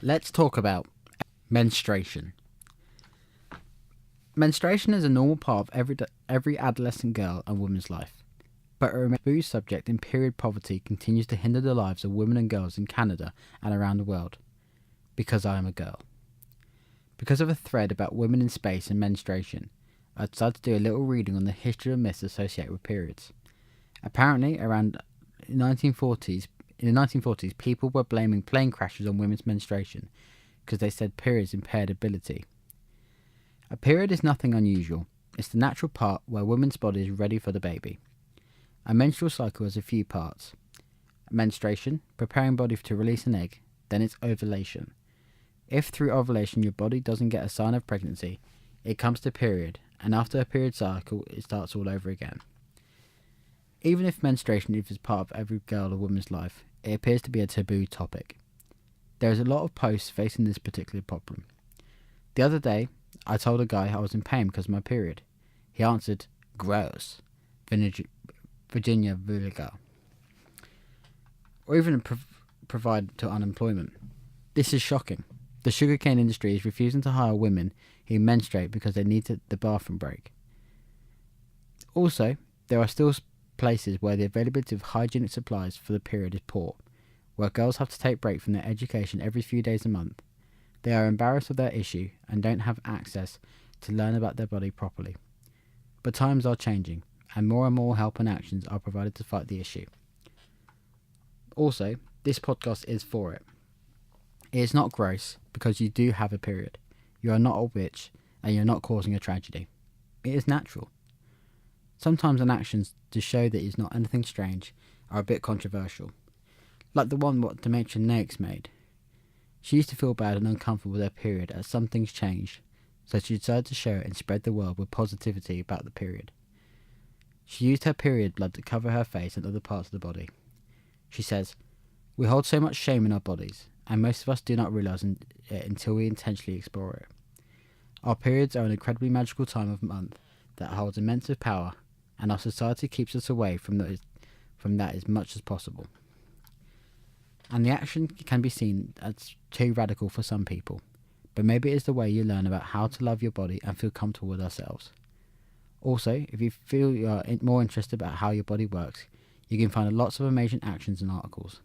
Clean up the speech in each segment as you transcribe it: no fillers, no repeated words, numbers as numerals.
Let's talk about menstruation. Menstruation is a normal part of every adolescent girl and woman's life, but a taboo subject in period poverty continues to hinder the lives of women and girls in Canada and around the world. Because I am a girl. Because of a thread about women in space and menstruation, I decided to do a little reading on the history of myths associated with periods. Apparently, around in the 1940s, people were blaming plane crashes on women's menstruation because they said periods impaired ability. A period is nothing unusual. It's the natural part where women's body is ready for the baby. A menstrual cycle has a few parts. Menstruation, preparing body to release an egg, then it's ovulation. If through ovulation your body doesn't get a sign of pregnancy, it comes to period, and after a period cycle, it starts all over again. Even if menstruation is part of every girl or woman's life, it appears to be a taboo topic. There is a lot of posts facing this particular problem. The other day, I told a guy I was in pain because of my period. He answered, "Gross, Virginia Vulgar," or even provide to unemployment. This is shocking. The sugarcane industry is refusing to hire women who menstruate because they need the bathroom break. Also, there are still places where the availability of hygienic supplies for the period is poor, where girls have to take break from their education every few days a month. They are embarrassed of their issue and don't have access to learn about their body properly. But times are changing, and more help and actions are provided to fight the issue. Also, this podcast is for it. It is not gross because you do have a period. You are not a witch and you're not causing a tragedy. It is natural. Sometimes an actions to show that it is not anything strange are a bit controversial, like the one what Demetria Naix made. She used to feel bad and uncomfortable with her period as some things changed, so she decided to share it and spread the world with positivity about the period. She used her period blood to cover her face and other parts of the body. She says, "We hold so much shame in our bodies, and most of us do not realise it until we intentionally explore it. Our periods are an incredibly magical time of month that holds immense power, and our society keeps us away from that as much as possible. And the action can be seen as too radical for some people, but maybe it is the way you learn about how to love your body and feel comfortable with ourselves. Also, if you feel you are more interested about how your body works, you can find lots of amazing actions and articles.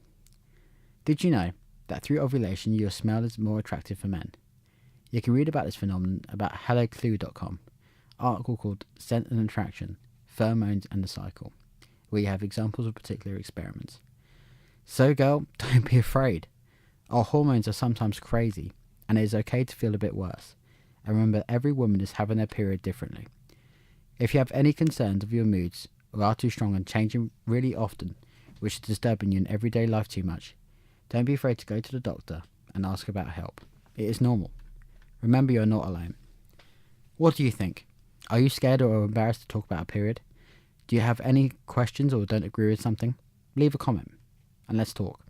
Did you know that through ovulation your smell is more attractive for men? You can read about this phenomenon about helloclue.com, article called Scent and Attraction, Pheromones and the Cycle, where you have examples of particular experiments. So girl, don't be afraid. Our hormones are sometimes crazy, and it is okay to feel a bit worse. And remember, every woman is having their period differently. If you have any concerns of your moods, or are too strong and changing really often, which is disturbing you in everyday life too much, don't be afraid to go to the doctor and ask about help. It is normal. Remember, you are not alone. What do you think? Are you scared or embarrassed to talk about a period? Do you have any questions or don't agree with something? Leave a comment and let's talk.